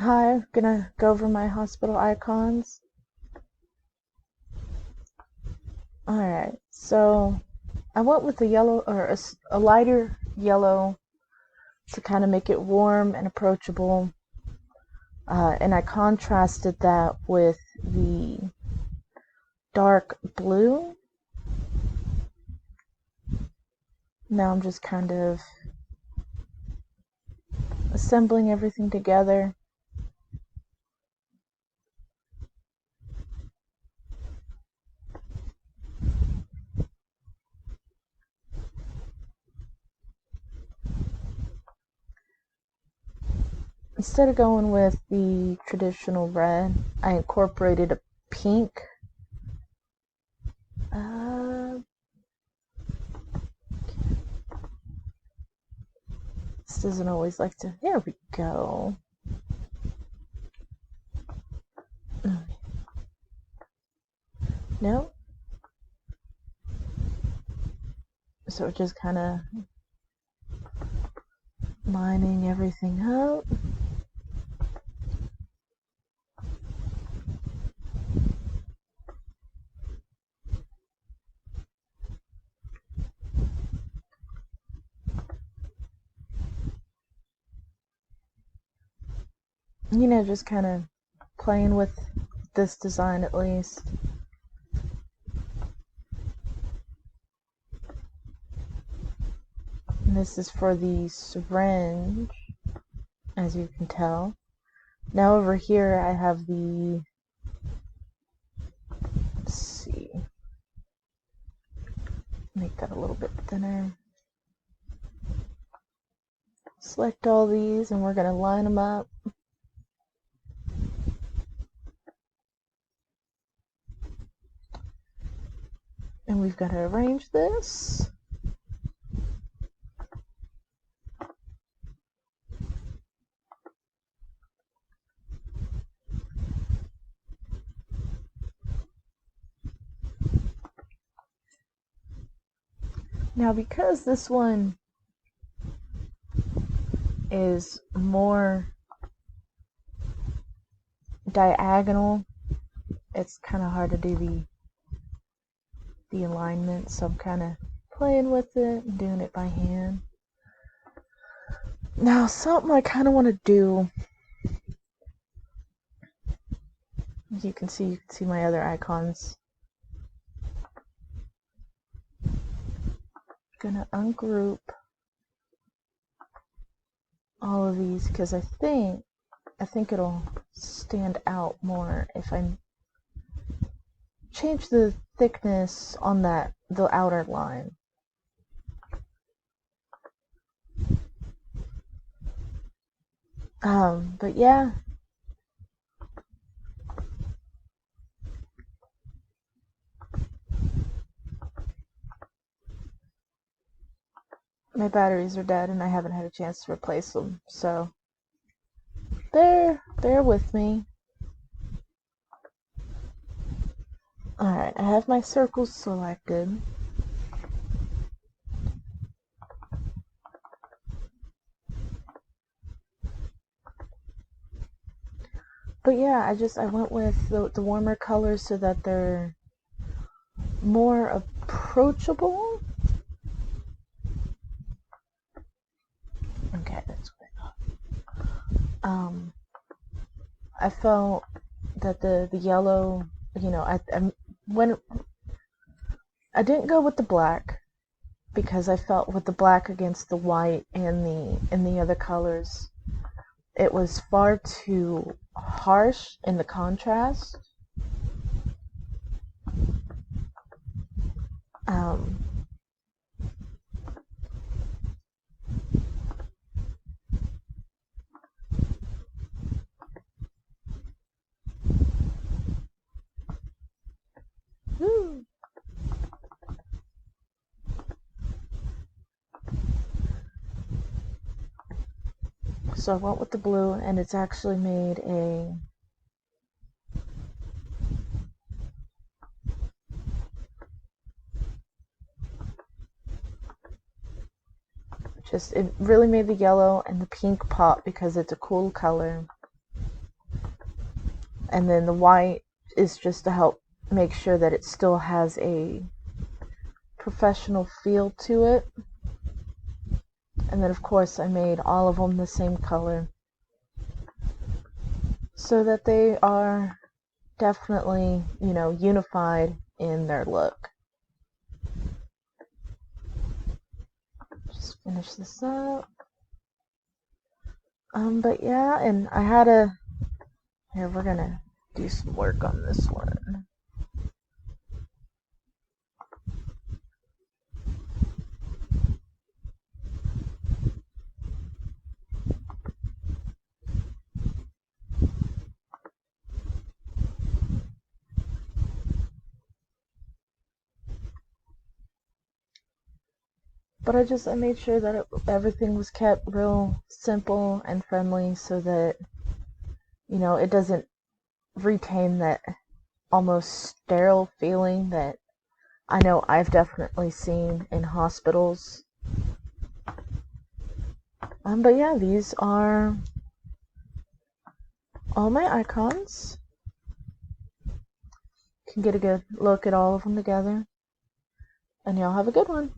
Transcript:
Hi, I'm gonna go over my hospital icons. Alright, so I went with a yellow or a lighter yellow to kind of make it warm and approachable. And I contrasted that with the dark blue. Now I'm just kind of assembling everything together. Instead of going with the traditional red, I incorporated a pink. This doesn't always like to. There we go. No. So just kind of lining everything up. Just kind of playing with this design at least. And this is for the syringe, as you can tell. Now over here I have the, let's see, make that a little bit thinner. Select all these and we're going to line them up. And we've got to arrange this. Now because this one is more diagonal, it's kind of hard to do the alignment, so I'm kind of playing with it and doing it by hand. Now something I kind of want to do, as you can see my other icons. I'm gonna ungroup all of these because I think it'll stand out more if I change the thickness on the outer line. But yeah. My batteries are dead and I haven't had a chance to replace them, so bear with me. Alright, I have my circles selected. But yeah, I went with the warmer colors so that they're more approachable. Okay, that's good. I felt that the yellow, when I didn't go with the black because I felt with the black against the white and the other colors, it was far too harsh in the contrast. Um, So I went with the blue, and it's actually made a it really made the yellow and the pink pop because it's a cool color. And then the white is just to help make sure that it still has a professional feel to it. And then of course I made all of them the same color so that they are definitely, unified in their look. Just finish this up. But yeah, and I had here, we're gonna do some work on this one. But I made sure that everything was kept real simple and friendly so that, it doesn't retain that almost sterile feeling that I know I've definitely seen in hospitals. But yeah, these are all my icons. You can get a good look at all of them together. And y'all have a good one.